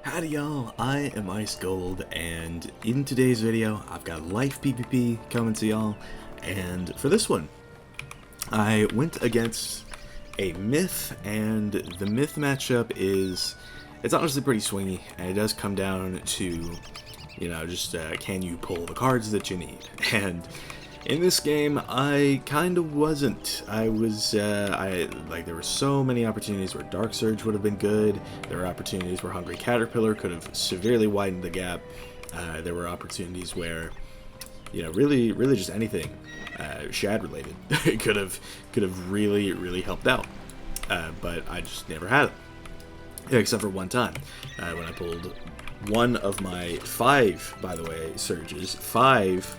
Howdy y'all, I am Ice Gold, and in today's video I've got Life PVP coming to y'all, and for this one I went against a myth, and the myth matchup it's honestly pretty swingy, and it does come down to, you know, just can you pull the cards that you need. And in this game, I kind of wasn't. There were so many opportunities where Dark Surge would have been good. There were opportunities where Hungry Caterpillar could have severely widened the gap. There were opportunities where, you know, really just anything shad related could have really helped out. But I just never had it, except for one time when I pulled one of my 5, by the way, surges. 5,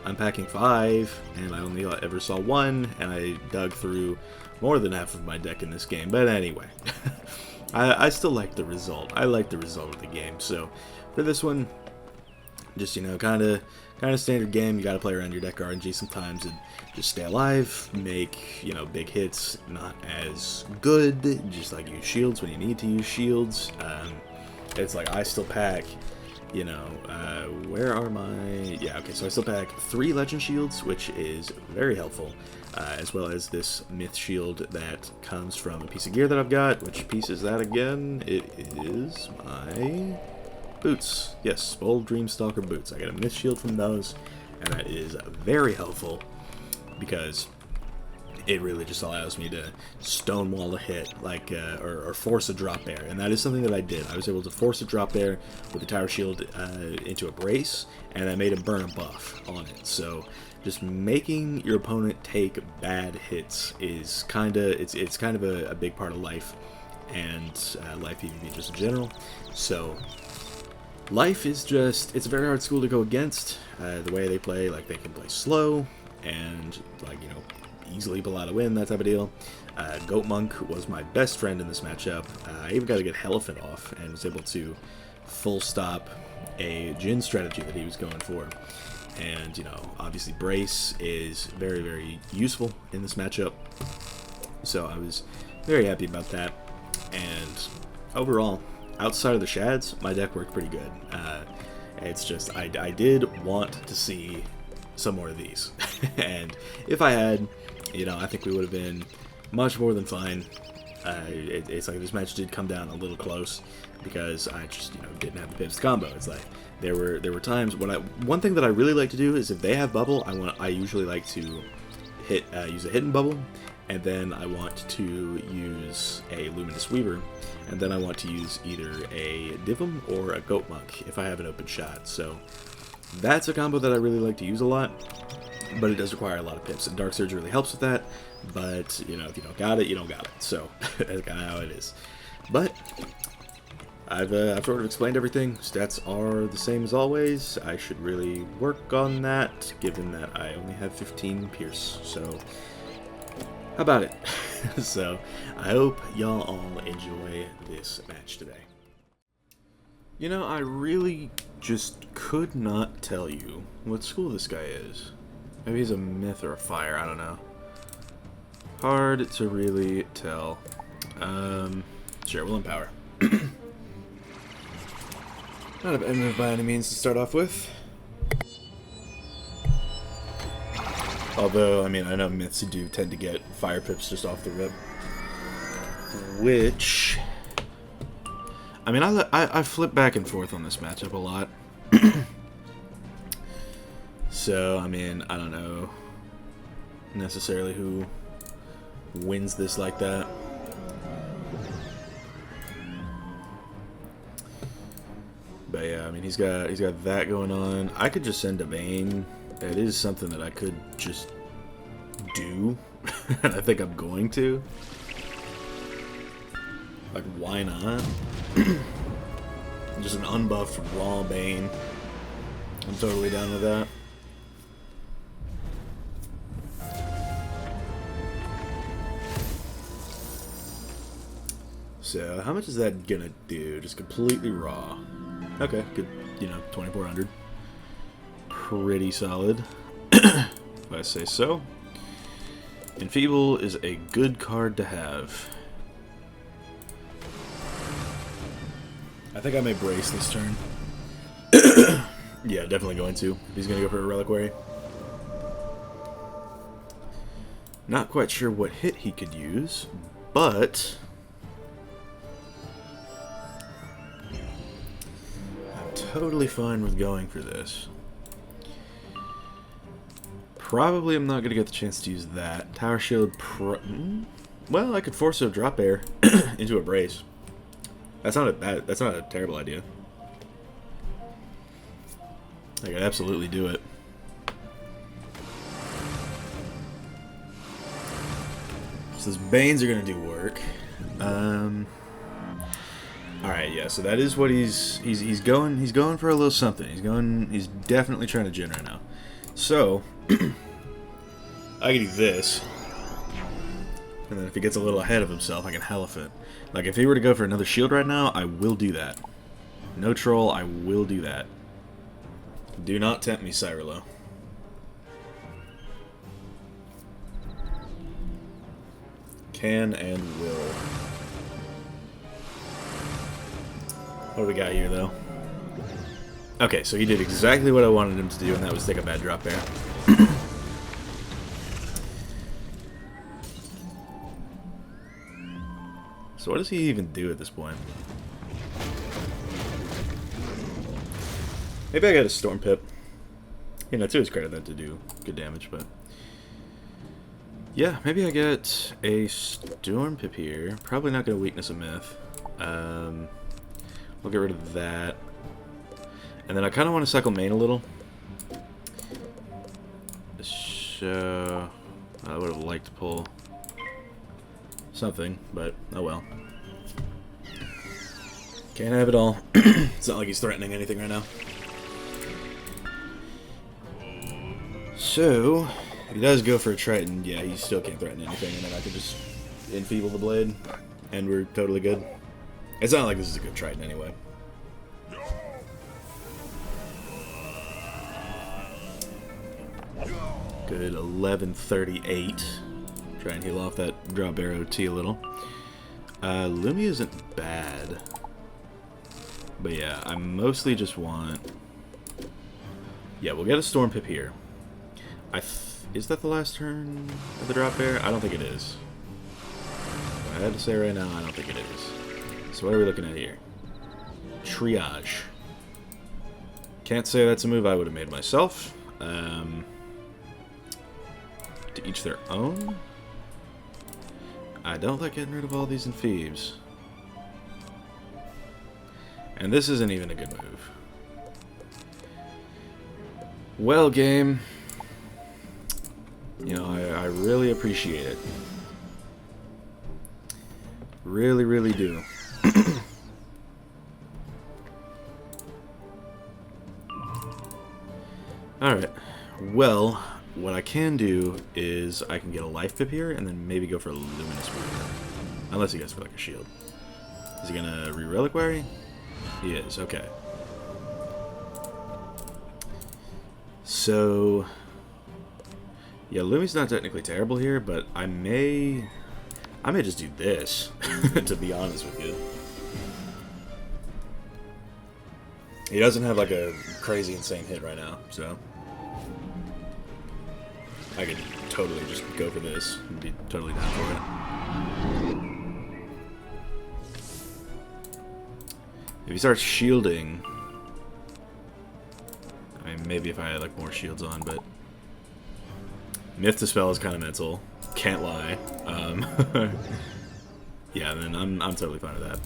I'm packing 5, and I only ever saw 1, and I dug through more than half of my deck in this game. But anyway, I still like the result. I like the result of the game. So for this one, just, you know, kind of standard game. You got to play around your deck RNG sometimes and just stay alive, make, you know, big hits. Not as good, just like use shields when you need to use shields. It's like I still pack, you know, where are my... Yeah, okay, so I still pack 3 Legend Shields, which is very helpful, as well as this Myth Shield that comes from a piece of gear that I've got. Which piece is that again? It is my boots. Yes, Bold Dreamstalker boots. I got a Myth Shield from those, and that is very helpful because it really just allows me to stonewall a hit, like, or force a drop bear, and that is something that I did. I was able to force a drop bear with the Tower Shield into a brace, and I made him burn a buff on it. So just making your opponent take bad hits is kind of a big part of life, and life PvP just in general. So life is just, it's a very hard school to go against. The way they play, like, they can play slow and, like, you know, easily pull out a win, that type of deal. Goat Monk was my best friend in this matchup. I even got a good Elephant off and was able to full stop a Jhin strategy that he was going for. And, you know, obviously Brace is very useful in this matchup, so I was very happy about that. And overall, outside of the shads, my deck worked pretty good. It's just, I did want to see some more of these. And if I had, you know, I think we would have been much more than fine. It's like this match did come down a little close because I just, you know, didn't have the pips combo. It's like there were times when one thing that I really like to do is if they have bubble, I usually like to use a hidden bubble, and then I want to use a Luminous Weaver, and then I want to use either a Divum or a Goat Monk if I have an open shot. So that's a combo that I really like to use a lot, but it does require a lot of pips, and Dark Surge really helps with that. But, you know, if you don't got it, you don't got it. So that's kind of how it is. But I've sort of explained everything. Stats are the same as always. I should really work on that, given that I only have 15 Pierce. So how about it? So I hope y'all all enjoy this match today. You know, I really just could not tell you what school this guy is. Maybe he's a myth or a fire, I don't know. Hard to really tell. Sure, we'll empower. Not a bad move by any means to start off with. Although, I mean, I know myths do tend to get fire pips just off the rip. Which, I mean, I flip back and forth on this matchup a lot. So, I mean, I don't know necessarily who wins this like that. But yeah, I mean, he's got that going on. I could just send a Bane. That is something that I could just do. And I think I'm going to. Like, why not? Just an unbuffed raw Bane. I'm totally down with that. So, how much is that gonna do? Just completely raw. Okay, good, you know, 2400. Pretty solid, if I say so. Enfeeble is a good card to have. I think I may brace this turn. Yeah, definitely going to. If he's going to go for a reliquary. Not quite sure what hit he could use, but I'm totally fine with going for this. Probably I'm not going to get the chance to use that. Tower Shield, well, I could force a drop air into a brace. That's not a terrible idea. I could absolutely do it. So those Banes are gonna do work. Alright, yeah, so that is what he's going for a little something. He's definitely trying to gen right now. So I can do this. And then if he gets a little ahead of himself, I can Halif it. Like, if he were to go for another shield right now, I will do that. No troll, I will do that. Do not tempt me, Cyrilo. Can and will. What do we got here, though? Okay, so he did exactly what I wanted him to do, and that was take a bad drop there. So what does he even do at this point? Maybe I got a Storm Pip. You know, to his credit, that to do good damage, but... yeah, maybe I get a Storm Pip here. Probably not going to weakness a myth. We'll get rid of that. And then I kind of want to cycle main a little. So... I would have liked to pull something, but oh well. Can't have it all. It's not like he's threatening anything right now. So, if he does go for a Triton, yeah, he still can't threaten anything, and then I can just enfeeble the blade, and we're totally good. It's not like this is a good Triton anyway. Good 1138. Try and heal off that drop arrow T a little. Lumi isn't bad. But yeah, I mostly just want... yeah, we'll get a Storm Pip here. Is that the last turn of the drop bear? I don't think it is. I had to say right now, I don't think it is. So what are we looking at here? Triage. Can't say that's a move I would have made myself. To each their own? I don't like getting rid of all these in Phoebes. And this isn't even a good move. Well, game. You know, I really appreciate it. Really, really do. Alright. Well, what I can do is I can get a life pip here and then maybe go for a luminous Weaver. Unless he goes for like a shield. Is he gonna re-reliquary? He is, okay. So yeah, Lumi's not technically terrible here, but I may just do this, to be honest with you. He doesn't have like a crazy insane hit right now, so I could totally just go for this and be totally down for it. If he starts shielding, I mean, maybe if I had like more shields on, but Myth Dispel is kind of mental. Can't lie. Yeah, then I'm totally fine with that.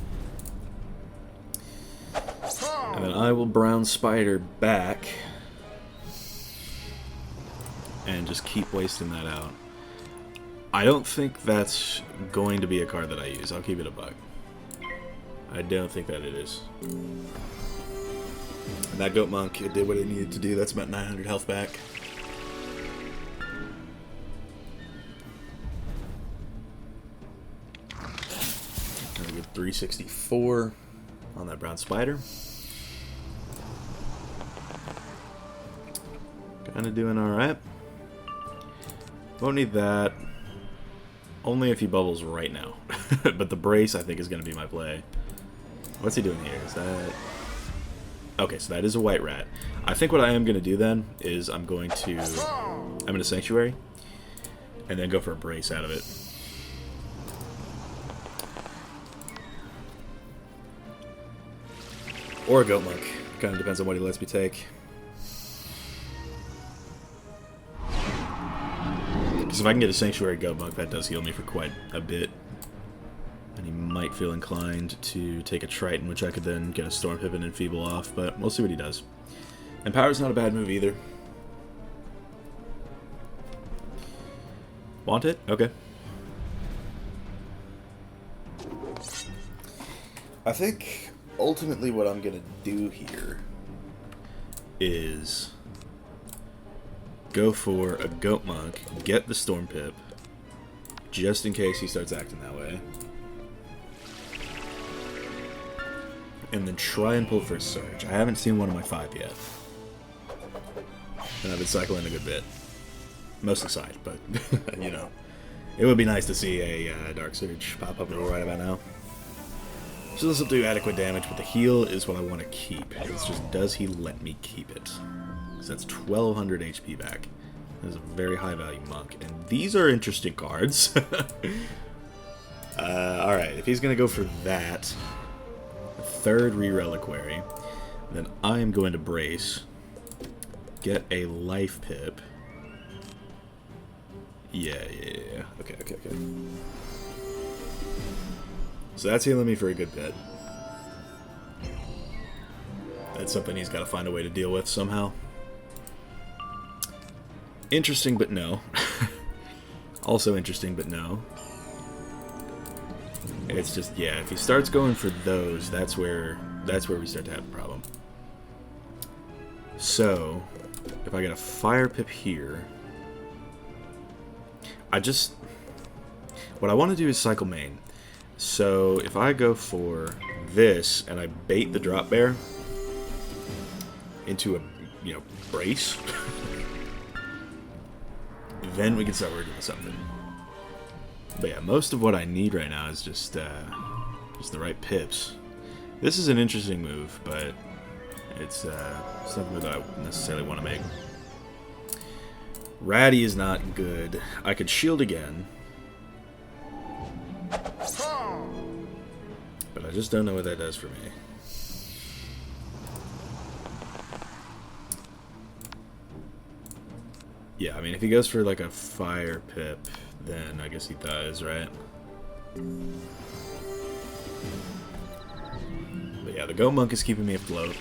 And then I will Brown Spider back and just keep wasting that out. I don't think that's going to be a card that I use. I'll keep it a buck. I don't think that it is. And that Goat Monk, it did what it needed to do. That's about 900 health back. Gonna get 364 on that Brown Spider. Kinda doing alright. Won't need that. Only if he bubbles right now. But the brace, I think, is going to be my play. What's he doing here? Is that... Okay, so that is a white rat. I think what I am going to do then is I'm going to... I'm in a sanctuary. And then go for a brace out of it. Or a goat monk. Kind of depends on what he lets me take. Because if I can get a sanctuary goat monk, that does heal me for quite a bit. And he might feel inclined to take a Triton, which I could then get a Storm Pip and Enfeeble off, but we'll see what he does. And Power's not a bad move either. Want it? Okay. I think ultimately what I'm going to do here is go for a Goat Monk, get the Storm Pip, just in case he starts acting that way. And then try and pull for a Surge. I haven't seen one of my 5 yet. And I've been cycling a good bit. Mostly side, but, you know. It would be nice to see a Dark Surge pop up right about now. So this will do adequate damage, but the heal is what I want to keep. It's just, does he let me keep it? So that's 1200 HP back. That is a very high value monk. And these are interesting cards. Alright, if he's going to go for that, third Re-Reliquary, then I am going to brace, get a life pip. Yeah. Okay. So that's healing me for a good bit. That's something he's got to find a way to deal with somehow. Interesting, but no. Also interesting, but no. It's just, yeah, if he starts going for those, that's where we start to have a problem. So, if I get a Fire Pip here, what I want to do is cycle main. So, if I go for this, and I bait the Drop Bear into a, brace, then we can start working with something. But yeah, most of what I need right now is just the right pips. This is an interesting move, but it's something that I necessarily want to make. Ratty is not good. I could shield again, but I just don't know what that does for me. Yeah, I mean, if he goes for like a Fire Pip, then I guess he does, right? But yeah, the Goat Monk is keeping me afloat.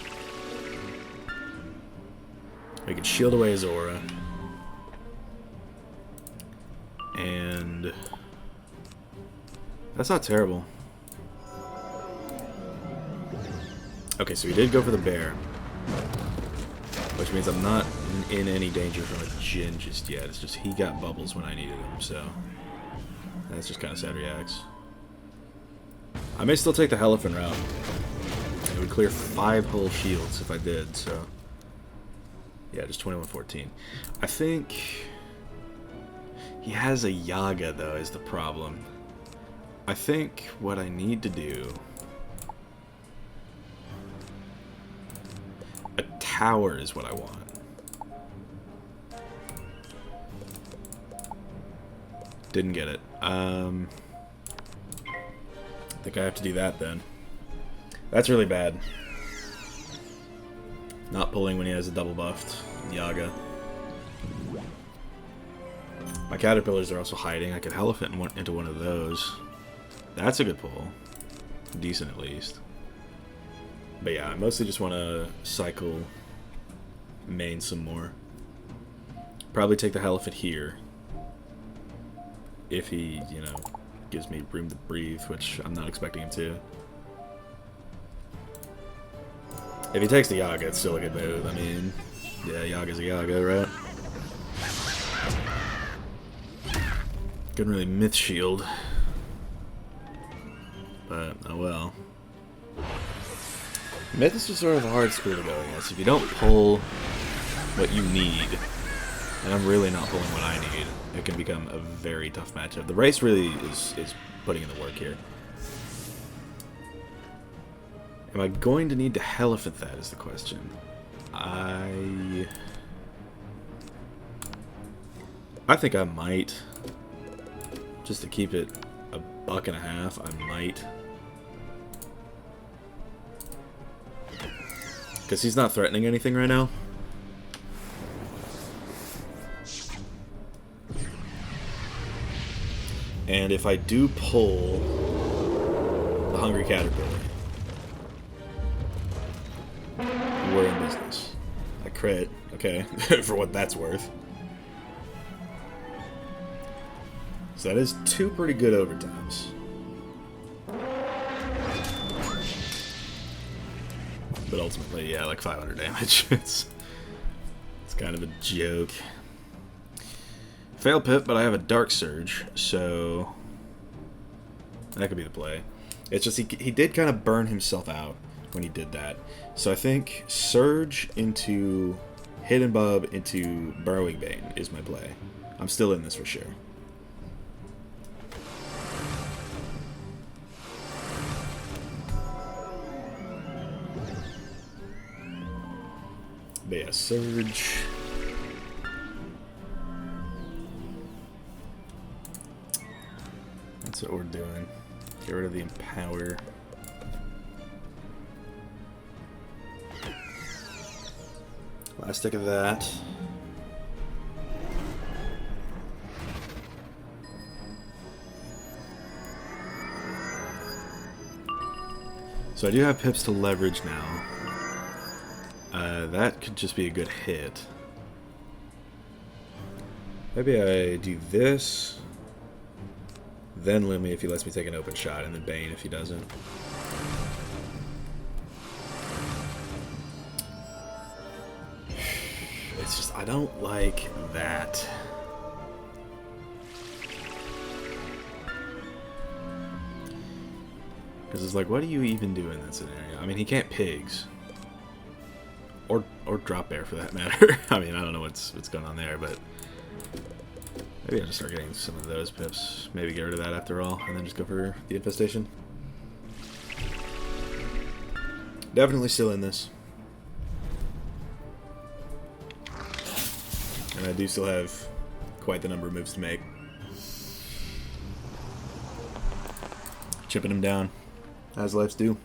We can shield away his aura. And that's not terrible. Okay, so he did go for the bear, which means I'm not in any danger from a Jin just yet. It's just he got bubbles when I needed him, so that's just kind of sad reacts. I may still take the Elephant route. It would clear 5 whole shields if I did, so yeah, just 2114. I think he has a Yaga, though, is the problem. I think what I need to do... A tower is what I want. Didn't get it. I think I have to do that then. That's really bad. Not pulling when he has a double buffed Yaga. My caterpillars are also hiding. I could Elephant into one of those. That's a good pull. Decent at least. But yeah, I mostly just want to cycle main some more. Probably take the Elephant here. If he, gives me room to breathe, which I'm not expecting him to. If he takes the Yaga, it's still a good move. I mean, yeah, Yaga's a Yaga, right? Couldn't really Myth Shield. But, oh well. Myth is just sort of a hard school to go against. If you don't pull what you need, and I'm really not pulling what I need, it can become a very tough matchup. The race really is putting in the work here. Am I going to need to elephant that is the question. I think I might. Just to keep it $1.50, I might. Because he's not threatening anything right now. And if I do pull the Hungry Caterpillar, we're in business. I crit, okay, for what that's worth. So that is 2 pretty good overtimes. But ultimately, yeah, like 500 damage. It's kind of a joke. Fail Pip, but I have a Dark Surge, so that could be the play. It's just he did kind of burn himself out when he did that. So I think Surge into Hidden Bub into Burrowing Bane is my play. I'm still in this for sure. But yeah, Surge. That's what we're doing. Get rid of the Empower. Last stick of that. So I do have pips to leverage now. That could just be a good hit. Maybe I do this, then Lumi if he lets me take an open shot, and then Bane if he doesn't. It's just, I don't like that. Because it's like, what do you even do in that scenario? I mean, he can't pigs. Or drop bear for that matter. I mean, I don't know what's going on there, but maybe I'll just start getting some of those pips. Maybe get rid of that after all, and then just go for the infestation. Definitely still in this. And I do still have quite the number of moves to make. Chipping him down, as lives do.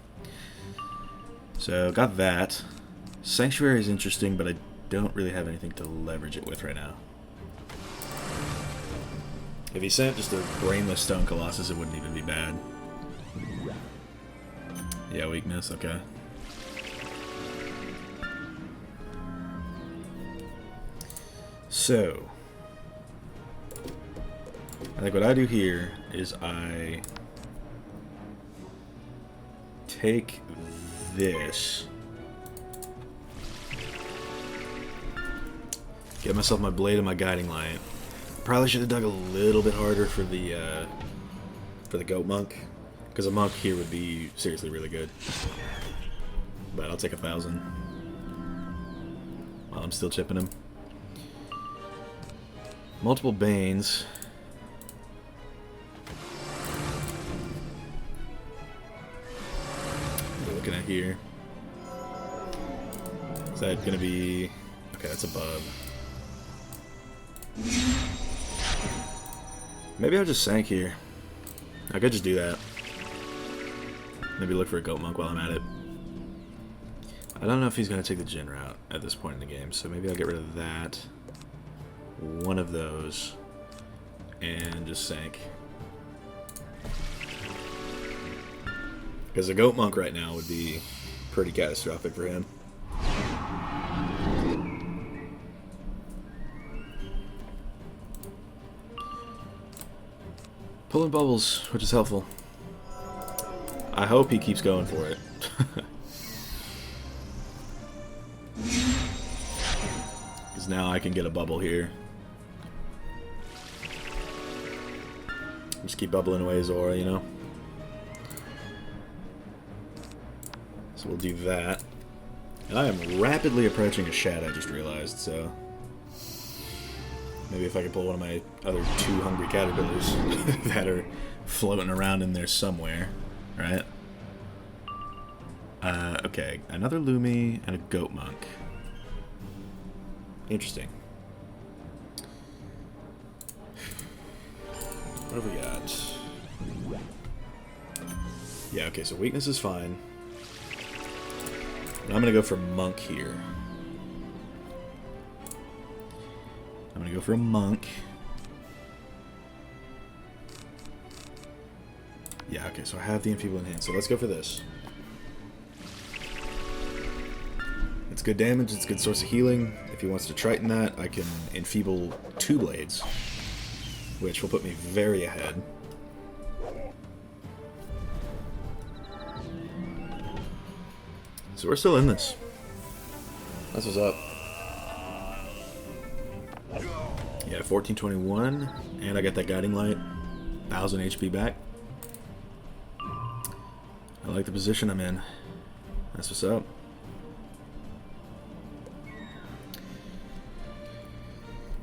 So, got that. Sanctuary is interesting, but I don't really have anything to leverage it with right now. If he sent just a brainless Stone Colossus, it wouldn't even be bad. Yeah, weakness, okay. So, I think what I do here is I take this, get myself my blade and my guiding light. Probably should have dug a little bit harder for the goat monk, because a monk here would be seriously really good. But I'll take 1,000 while I'm still chipping him. Multiple Banes. What are we looking at here? Is that gonna be... okay, that's a bub. Maybe I'll just sank here. I could just do that. Maybe look for a goat monk while I'm at it. I don't know if he's gonna take the Jin route at this point in the game, so maybe I'll get rid of that. One of those, and just sank. Because a goat monk right now would be pretty catastrophic for him. Pulling bubbles, which is helpful. I hope he keeps going for it. Because now I can get a bubble here. Just keep bubbling away his aura, you know? So we'll do that. And I am rapidly approaching a shat, I just realized, so... maybe if I could pull one of my other 2 hungry caterpillars that are floating around in there somewhere, right? Okay, another Lumi and a Goat Monk. Interesting. What have we got? Yeah, okay, so weakness is fine. And I'm gonna go for Monk here. I'm gonna go for a Monk. Yeah, okay, so I have the Enfeeble in hand, so let's go for this. It's good damage, it's a good source of healing. If he wants to Triton that, I can Enfeeble 2 blades, which will put me very ahead. So we're still in this. That's what's up. Yeah, 1421, and I got that Guiding Light. 1000 HP back. I like the position I'm in. That's what's up.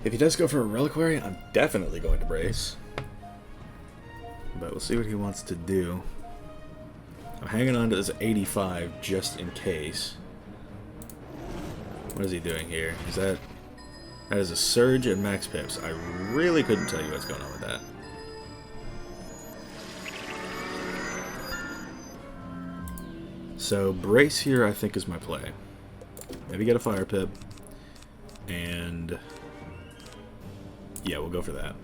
If he does go for a Reliquary, I'm definitely going to brace. But we'll see what he wants to do. I'm hanging on to this 85 just in case. What is he doing here? Is that... That is a Surge and Max Pips. I really couldn't tell you what's going on with that. So, brace here I think is my play. Maybe get a Fire Pip. And... yeah, we'll go for that.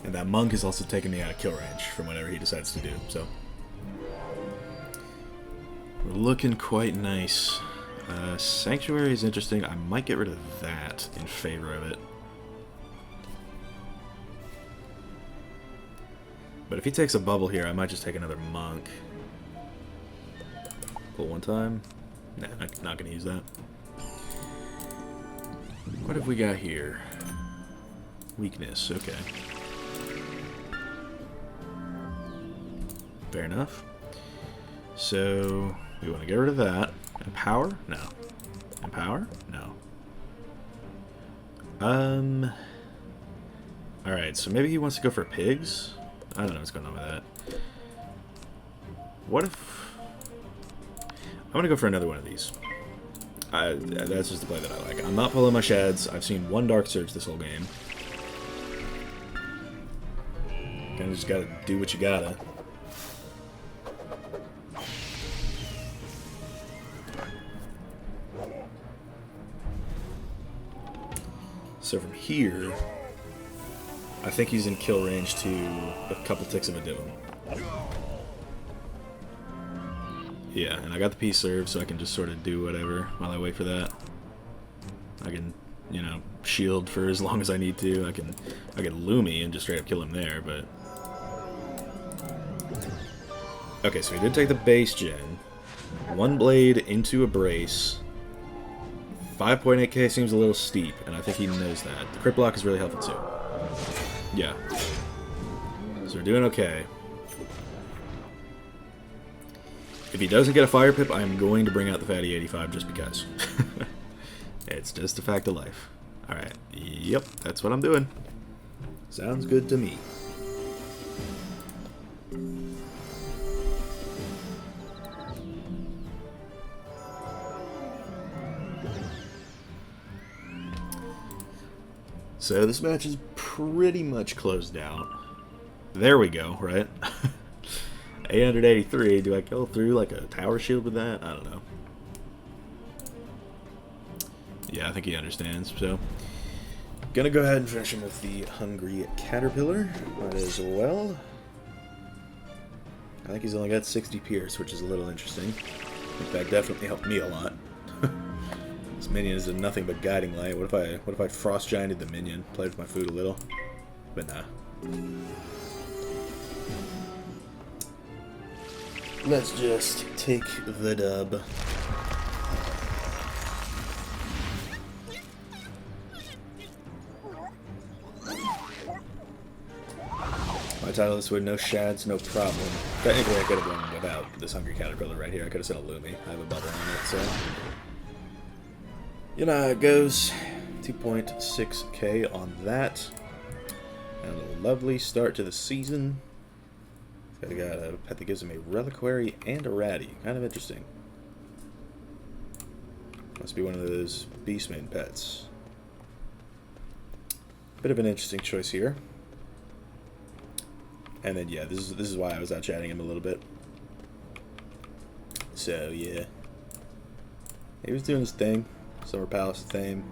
And that Monk is also taking me out of kill range from whatever he decides to do, so... We're looking quite nice. Sanctuary is interesting. I might get rid of that in favor of it. But if he takes a bubble here, I might just take another Monk. Pull one time. Nah, not gonna use that. What have we got here? Weakness, okay. Fair enough. So, we want to get rid of that. Empower? No. Empower? No. Alright, so maybe he wants to go for pigs? I don't know what's going on with that. What if... I'm going to go for another one of these. That's just the play that I like. I'm not pulling my shads. I've seen one Dark Surge this whole game. Kinda just gotta do what you gotta. So from here, I think he's in kill range to a couple ticks of a Doom. Yeah, and I got the Peace Serve, so I can just sort of do whatever while I wait for that. I can, you know, shield for as long as I need to. I can Lumi and just straight up kill him there, but... Okay, so he did take the base gen. One blade into a brace. 5.8k seems a little steep, and I think he knows that. The crit block is really helpful too. Yeah. So we're doing okay. If he doesn't get a Fire Pip, I'm going to bring out the Fatty 85 just because. It's just a fact of life. Alright, yep, that's what I'm doing. Sounds good to me. So this match is pretty much closed out. There we go, right? 883, do I kill through like a tower shield with that? I don't know. Yeah, I think he understands, so... Gonna go ahead and finish him with the Hungry Caterpillar. Might as well. I think he's only got 60 Pierce, which is a little interesting. I think that definitely helped me a lot. This minion is nothing but Guiding Light. What if I Frost Gianted the minion? Played with my food a little. But nah. Let's just take the dub. If I title this with no shads, no problem. Technically I could have gone without this Hungry Caterpillar right here. I could have sent a Lumi. I have a bubble on it, so... You know how it goes. 2.6k on that. And a lovely start to the season. I got a pet that gives him a reliquary and a ratty. Kind of interesting. Must be one of those Beastman pets. Bit of an interesting choice here. And then yeah, this is why I was out chatting him a little bit. So yeah, he was doing his thing. Summer Palace of Fame.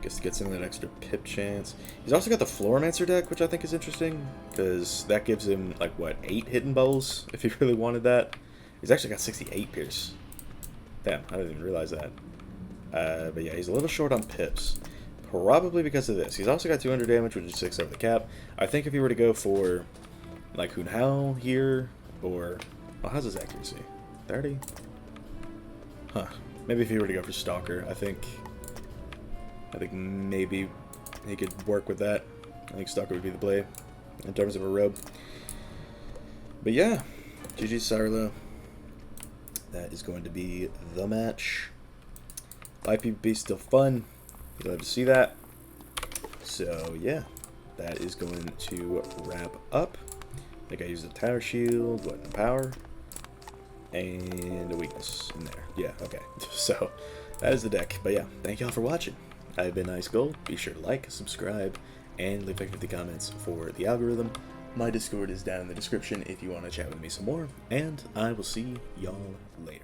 Guess to get some of that extra pip chance. He's also got the Floromancer deck, which I think is interesting, because that gives him, like, what, 8 hidden bowls, if he really wanted that. He's actually got 68 Pierce. Damn, I didn't even realize that. But yeah, he's a little short on pips. Probably because of this. He's also got 200 damage, which is 6 over the cap. I think if he were to go for, like, Hunhao here, or... Well, how's his accuracy? 30? Huh. Maybe if he were to go for Stalker, I think maybe he could work with that. I think Stalker would be the play in terms of a robe. But yeah, GG Cyrilo. That is going to be the match. Live PvP still fun. You'd love to see that. So yeah, that is going to wrap up. I think I used a Tower Shield, what, power, and a weakness in there. Yeah, okay. So that is the deck. But yeah, thank y'all for watching. I've been Ice Gold. Be sure to like, subscribe, and leave 50 comments for the algorithm. My Discord is down in the description if you want to chat with me some more, and I will see y'all later.